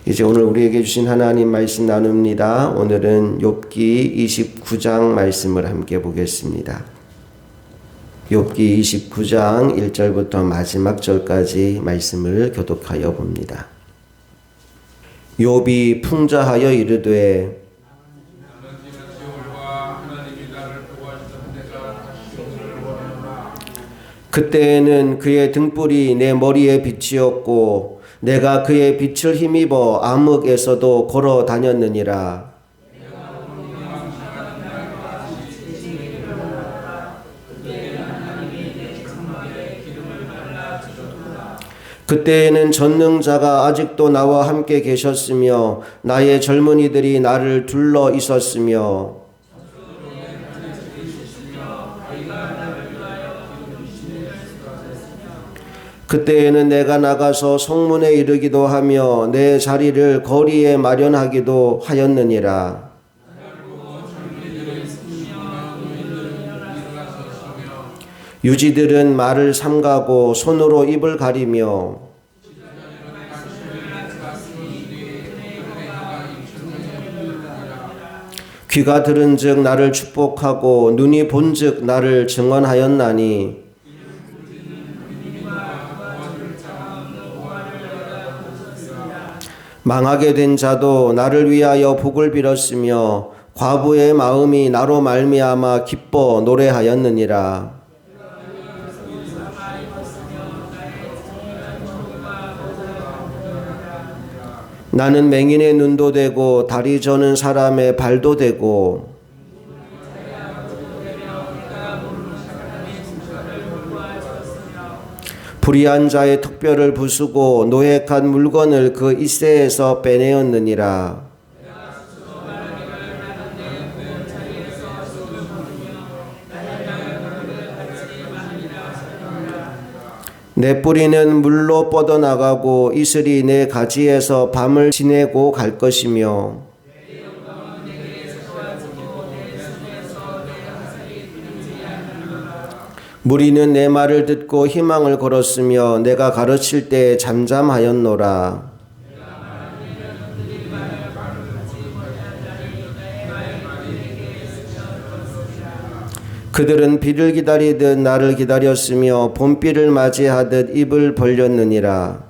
이제 오늘 우리에게 주신 하나님 말씀 나눕니다. 오늘은 욥기 29장 말씀을 함께 보겠습니다. 욥기 29장 1절부터 마지막 절까지 말씀을 교독하여 봅니다. 욥이 풍자하여 이르되 그때에는 그의 등불이 내 머리에 빛이었고 내가 그의 빛을 힘입어 암흑에서도 걸어 다녔느니라. 그때에는 전능자가 아직도 나와 함께 계셨으며 나의 젊은이들이 나를 둘러 있었으며 그때에는 내가 나가서 성문에 이르기도 하며 내 자리를 거리에 마련하기도 하였느니라. 유지들은 말을 삼가고 손으로 입을 가리며 귀가 들은즉 나를 축복하고 눈이 본즉 나를 증언하였나니 망하게 된 자도 나를 위하여 복을 빌었으며 과부의 마음이 나로 말미암아 기뻐 노래하였느니라. 나는 맹인의 눈도 되고 다리 저는 사람의 발도 되고 불의한 자의 턱뼈를 부수고 노획한 물건을 그 이새에서 빼내었느니라. 내 뿌리는 물로 뻗어나가고 이슬이 내 가지에서 밤을 지내고 갈 것이며 무리는 내 말을 듣고 희망을 걸었으며 내가 가르칠 때 잠잠하였노라. 그들은 비를 기다리듯 나를 기다렸으며 봄비를 맞이하듯 입을 벌렸느니라.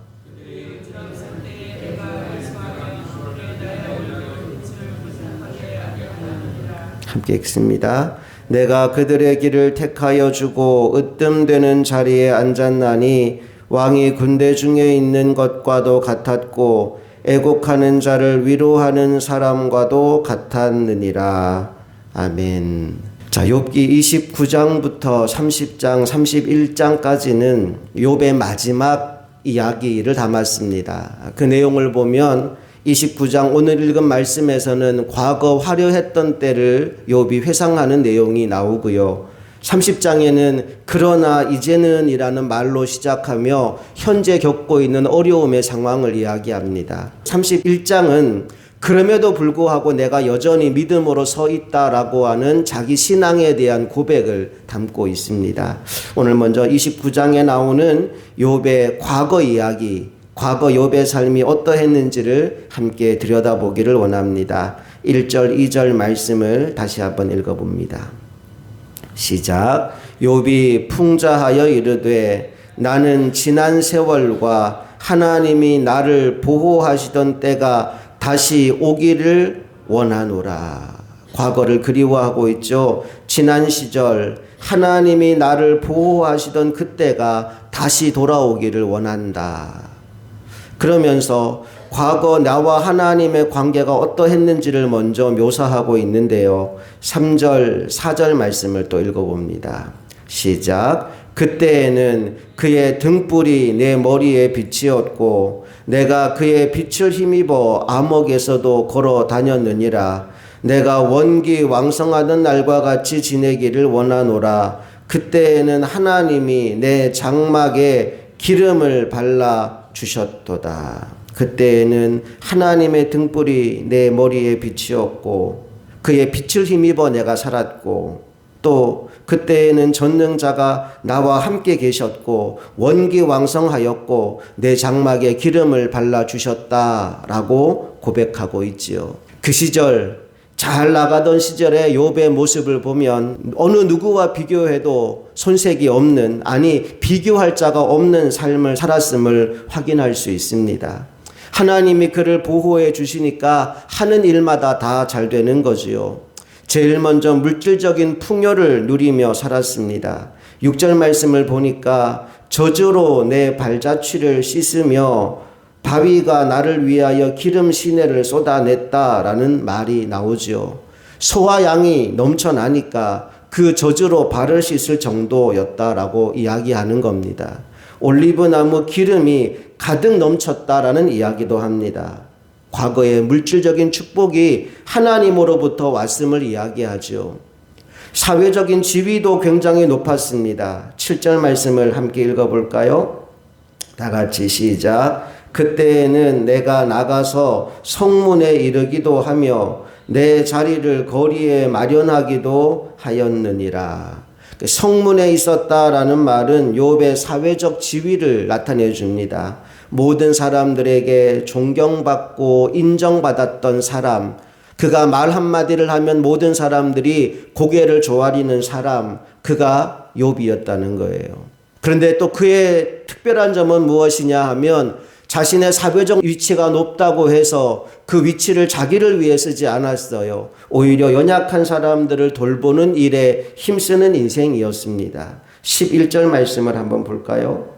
함께 읽습니다. 내가 그들의 길을 택하여 주고 으뜸되는 자리에 앉았나니 왕이 군대 중에 있는 것과도 같았고 애곡하는 자를 위로하는 사람과도 같았느니라. 아멘. 자, 욥기 29장부터 30장, 31장까지는 욥의 마지막 이야기를 담았습니다. 그 내용을 보면 29장 오늘 읽은 말씀에서는 과거 화려했던 때를 욥이 회상하는 내용이 나오고요. 30장에는 그러나 이제는 이라는 말로 시작하며 현재 겪고 있는 어려움의 상황을 이야기합니다. 31장은 그럼에도 불구하고 내가 여전히 믿음으로 서 있다라고 하는 자기 신앙에 대한 고백을 담고 있습니다. 오늘 먼저 29장에 나오는 욥의 과거 이야기, 과거 욥의 삶이 어떠했는지를 함께 들여다보기를 원합니다. 1절, 2절 말씀을 다시 한번 읽어봅니다. 시작. 욥이 풍자하여 이르되 나는 지난 세월과 하나님이 나를 보호하시던 때가 다시 오기를 원하노라. 과거를 그리워하고 있죠. 지난 시절 하나님이 나를 보호하시던 그때가 다시 돌아오기를 원한다. 그러면서 과거 나와 하나님의 관계가 어떠했는지를 먼저 묘사하고 있는데요. 3절, 4절 말씀을 또 읽어봅니다. 시작. 그때에는 그의 등불이 내 머리에 빛이었고 내가 그의 빛을 힘입어 암흑에서도 걸어 다녔느니라. 내가 원기 왕성하던 날과 같이 지내기를 원하노라. 그때에는 하나님이 내 장막에 기름을 발라 주셨도다. 그때에는 하나님의 등불이 내 머리에 빛이었고 그의 빛을 힘입어 내가 살았고 또 그때에는 전능자가 나와 함께 계셨고 원기왕성하였고 내 장막에 기름을 발라주셨다라고 고백하고 있지요. 그 시절 잘 나가던 시절의 욥의 모습을 보면 어느 누구와 비교해도 손색이 없는, 아니 비교할 자가 없는 삶을 살았음을 확인할 수 있습니다. 하나님이 그를 보호해 주시니까 하는 일마다 다 잘 되는 거지요. 제일 먼저 물질적인 풍요를 누리며 살았습니다. 6절 말씀을 보니까 저주로 내 발자취를 씻으며 바위가 나를 위하여 기름 시내를 쏟아냈다라는 말이 나오죠. 소와 양이 넘쳐나니까 그 저주로 발을 씻을 정도였다라고 이야기하는 겁니다. 올리브나무 기름이 가득 넘쳤다라는 이야기도 합니다. 과거의 물질적인 축복이 하나님으로부터 왔음을 이야기하죠. 사회적인 지위도 굉장히 높았습니다. 7절 말씀을 함께 읽어볼까요? 다 같이 시작. 그때에는 내가 나가서 성문에 이르기도 하며 내 자리를 거리에 마련하기도 하였느니라. 성문에 있었다라는 말은 욥의 사회적 지위를 나타내 줍니다. 모든 사람들에게 존경받고 인정받았던 사람, 그가 말 한마디를 하면 모든 사람들이 고개를 조아리는 사람, 그가 욥이었다는 거예요. 그런데 또 그의 특별한 점은 무엇이냐 하면 자신의 사회적 위치가 높다고 해서 그 위치를 자기를 위해 쓰지 않았어요. 오히려 연약한 사람들을 돌보는 일에 힘쓰는 인생이었습니다. 11절 말씀을 한번 볼까요?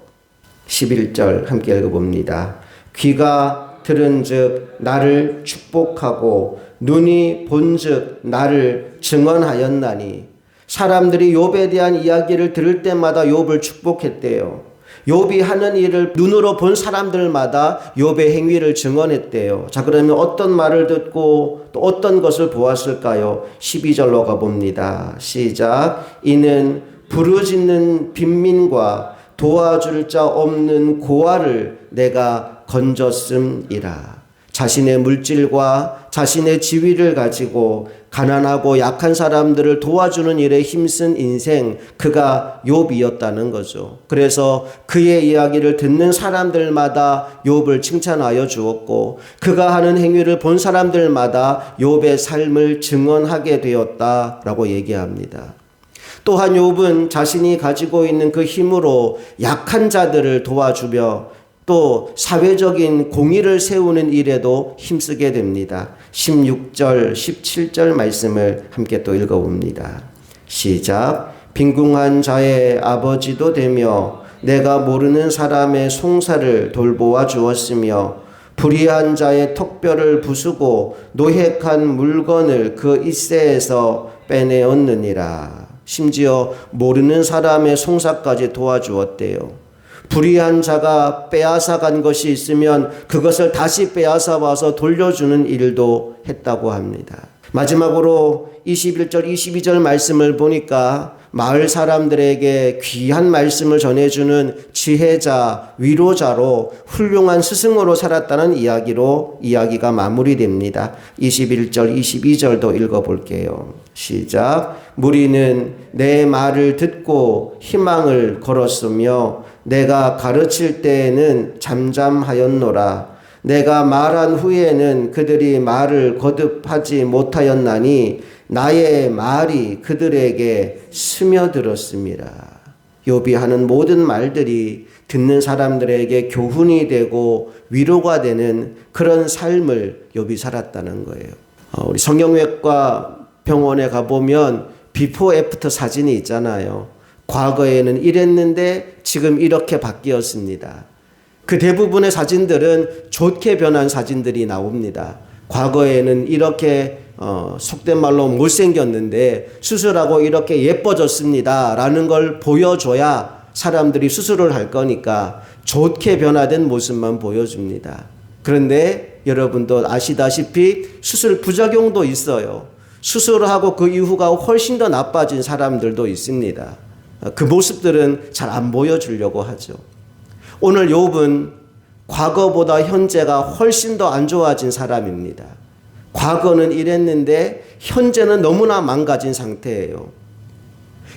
11절 함께 읽어봅니다. 귀가 들은즉 나를 축복하고 눈이 본즉 나를 증언하였나니. 사람들이 욥에 대한 이야기를 들을 때마다 욥을 축복했대요. 욥이 하는 일을 눈으로 본 사람들마다 욥의 행위를 증언했대요. 자, 그러면 어떤 말을 듣고 또 어떤 것을 보았을까요? 12절로 가봅니다. 시작. 이는 부르짖는 빈민과 도와줄 자 없는 고아를 내가 건졌음이라. 자신의 물질과 자신의 지위를 가지고 가난하고 약한 사람들을 도와주는 일에 힘쓴 인생, 그가 욥이었다는 거죠. 그래서 그의 이야기를 듣는 사람들마다 욥을 칭찬하여 주었고 그가 하는 행위를 본 사람들마다 욥의 삶을 증언하게 되었다라고 얘기합니다. 또한 욥은 자신이 가지고 있는 그 힘으로 약한 자들을 도와주며 또 사회적인 공의를 세우는 일에도 힘쓰게 됩니다. 16절, 17절 말씀을 함께 또 읽어봅니다. 시작. 빈궁한 자의 아버지도 되며 내가 모르는 사람의 송사를 돌보아 주었으며 불의한 자의 턱뼈를 부수고 노획한 물건을 그 잇새에서 빼내었느니라. 심지어 모르는 사람의 송사까지 도와주었대요. 불의한 자가 빼앗아간 것이 있으면 그것을 다시 빼앗아 와서 돌려주는 일도 했다고 합니다. 마지막으로 21절, 22절 말씀을 보니까 마을 사람들에게 귀한 말씀을 전해주는 지혜자, 위로자로 훌륭한 스승으로 살았다는 이야기로 이야기가 마무리됩니다. 21절, 22절도 읽어볼게요. 시작. 무리는 내 말을 듣고 희망을 걸었으며 내가 가르칠 때에는 잠잠하였노라. 내가 말한 후에는 그들이 말을 거듭하지 못하였나니 나의 말이 그들에게 스며들었습니다. 욥이 하는 모든 말들이 듣는 사람들에게 교훈이 되고 위로가 되는 그런 삶을 욥이 살았다는 거예요. 우리 성형외과 병원에 가보면 비포 애프터 사진이 있잖아요. 과거에는 이랬는데 지금 이렇게 바뀌었습니다. 그 대부분의 사진들은 좋게 변한 사진들이 나옵니다. 과거에는 이렇게 속된 말로 못생겼는데 수술하고 이렇게 예뻐졌습니다 라는 걸 보여줘야 사람들이 수술을 할 거니까 좋게 변화된 모습만 보여줍니다. 그런데 여러분도 아시다시피 수술 부작용도 있어요. 수술을 하고 그 이후가 훨씬 더 나빠진 사람들도 있습니다. 그 모습들은 잘 안 보여주려고 하죠. 오늘 욥은 과거보다 현재가 훨씬 더 안 좋아진 사람입니다. 과거는 이랬는데 현재는 너무나 망가진 상태예요.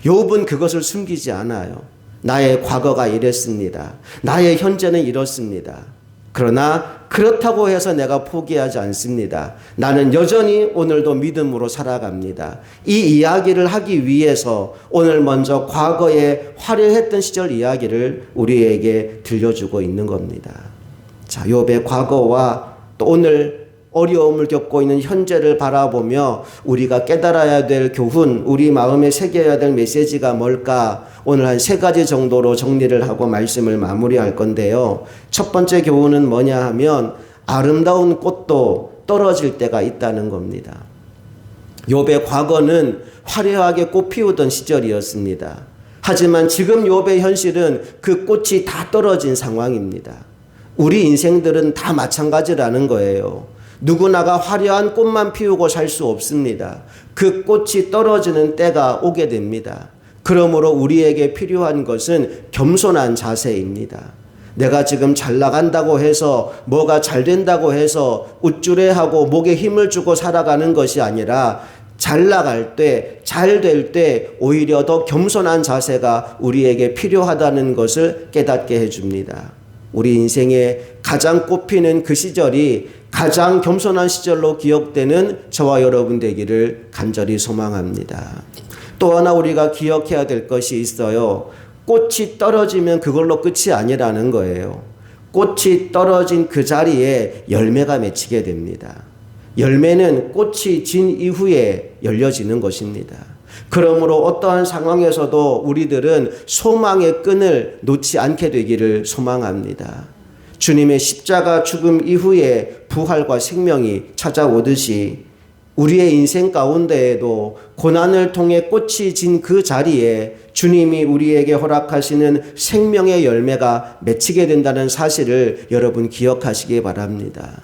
욥은 그것을 숨기지 않아요. 나의 과거가 이랬습니다. 나의 현재는 이렇습니다. 그러나 그렇다고 해서 내가 포기하지 않습니다. 나는 여전히 오늘도 믿음으로 살아갑니다. 이 이야기를 하기 위해서 오늘 먼저 과거에 화려했던 시절 이야기를 우리에게 들려주고 있는 겁니다. 자, 욥의 과거와 또 오늘 어려움을 겪고 있는 현재를 바라보며 우리가 깨달아야 될 교훈, 우리 마음에 새겨야 될 메시지가 뭘까? 오늘 한 3가지 정도로 정리를 하고 말씀을 마무리할 건데요. 첫 번째 교훈은 뭐냐 하면 아름다운 꽃도 떨어질 때가 있다는 겁니다. 욥의 과거는 화려하게 꽃 피우던 시절이었습니다. 하지만 지금 욥의 현실은 그 꽃이 다 떨어진 상황입니다. 우리 인생들은 다 마찬가지라는 거예요. 누구나가 화려한 꽃만 피우고 살 수 없습니다. 그 꽃이 떨어지는 때가 오게 됩니다. 그러므로 우리에게 필요한 것은 겸손한 자세입니다. 내가 지금 잘 나간다고 해서 뭐가 잘 된다고 해서 우쭐해하고 목에 힘을 주고 살아가는 것이 아니라 잘 나갈 때, 잘 될 때 오히려 더 겸손한 자세가 우리에게 필요하다는 것을 깨닫게 해줍니다. 우리 인생에 가장 꽃피는 그 시절이 가장 겸손한 시절로 기억되는 저와 여러분 되기를 간절히 소망합니다. 또 하나 우리가 기억해야 될 것이 있어요. 꽃이 떨어지면 그걸로 끝이 아니라는 거예요. 꽃이 떨어진 그 자리에 열매가 맺히게 됩니다. 열매는 꽃이 진 이후에 열려지는 것입니다. 그러므로 어떠한 상황에서도 우리들은 소망의 끈을 놓지 않게 되기를 소망합니다. 주님의 십자가 죽음 이후에 부활과 생명이 찾아오듯이 우리의 인생 가운데에도 고난을 통해 꽃이 진 그 자리에 주님이 우리에게 허락하시는 생명의 열매가 맺히게 된다는 사실을 여러분 기억하시기 바랍니다.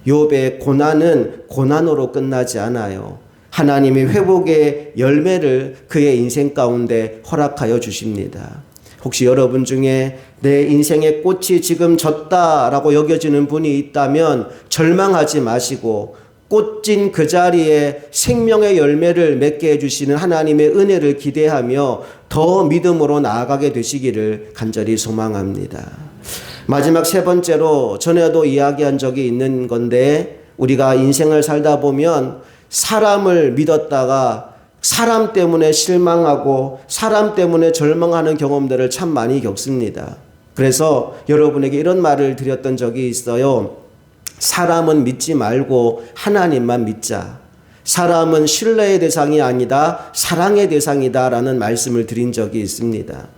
욥의 고난은 고난으로 끝나지 않아요. 하나님이 회복의 열매를 그의 인생 가운데 허락하여 주십니다. 혹시 여러분 중에 내 인생의 꽃이 지금 졌다라고 여겨지는 분이 있다면 절망하지 마시고 꽃진 그 자리에 생명의 열매를 맺게 해주시는 하나님의 은혜를 기대하며 더 믿음으로 나아가게 되시기를 간절히 소망합니다. 마지막 3번째로 전에도 이야기한 적이 있는 건데 우리가 인생을 살다 보면 사람을 믿었다가 사람 때문에 실망하고 사람 때문에 절망하는 경험들을 참 많이 겪습니다. 그래서 여러분에게 이런 말을 드렸던 적이 있어요. 사람은 믿지 말고 하나님만 믿자. 사람은 신뢰의 대상이 아니다, 사랑의 대상이다 라는 말씀을 드린 적이 있습니다.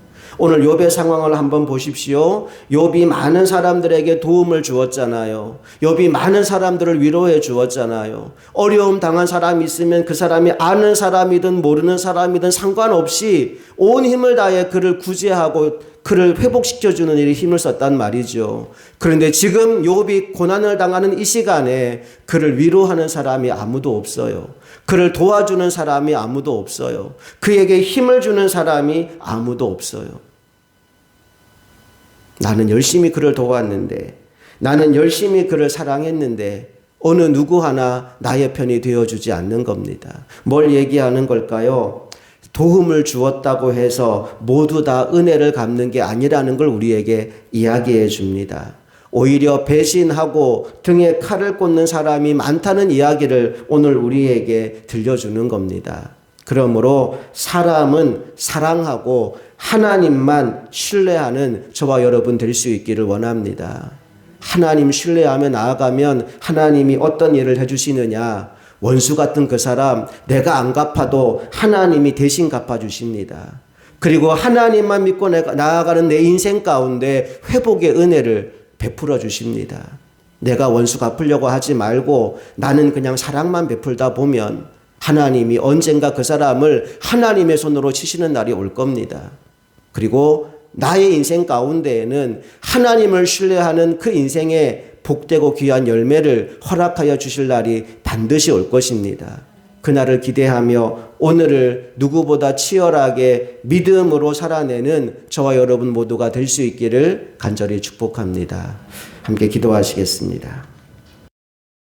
오늘 욥의 상황을 한번 보십시오. 욥이 많은 사람들에게 도움을 주었잖아요. 욥이 많은 사람들을 위로해 주었잖아요. 어려움 당한 사람이 있으면 그 사람이 아는 사람이든 모르는 사람이든 상관없이 온 힘을 다해 그를 구제하고 그를 회복시켜주는 일에 힘을 썼단 말이죠. 그런데 지금 욥이 고난을 당하는 이 시간에 그를 위로하는 사람이 아무도 없어요. 그를 도와주는 사람이 아무도 없어요. 그에게 힘을 주는 사람이 아무도 없어요. 나는 열심히 그를 도왔는데, 나는 열심히 그를 사랑했는데 어느 누구 하나 나의 편이 되어주지 않는 겁니다. 뭘 얘기하는 걸까요? 도움을 주었다고 해서 모두 다 은혜를 갚는 게 아니라는 걸 우리에게 이야기해 줍니다. 오히려 배신하고 등에 칼을 꽂는 사람이 많다는 이야기를 오늘 우리에게 들려주는 겁니다. 그러므로 사람은 사랑하고 하나님만 신뢰하는 저와 여러분 될 수 있기를 원합니다. 하나님 신뢰하며 나아가면 하나님이 어떤 일을 해주시느냐? 원수 같은 그 사람 내가 안 갚아도 하나님이 대신 갚아주십니다. 그리고 하나님만 믿고 나아가는 내 인생 가운데 회복의 은혜를 베풀어 주십니다. 내가 원수 갚으려고 하지 말고 나는 그냥 사랑만 베풀다 보면 하나님이 언젠가 그 사람을 하나님의 손으로 치시는 날이 올 겁니다. 그리고 나의 인생 가운데에는 하나님을 신뢰하는 그 인생의 복되고 귀한 열매를 허락하여 주실 날이 반드시 올 것입니다. 그날을 기대하며 오늘을 누구보다 치열하게 믿음으로 살아내는 저와 여러분 모두가 될 수 있기를 간절히 축복합니다. 함께 기도하시겠습니다.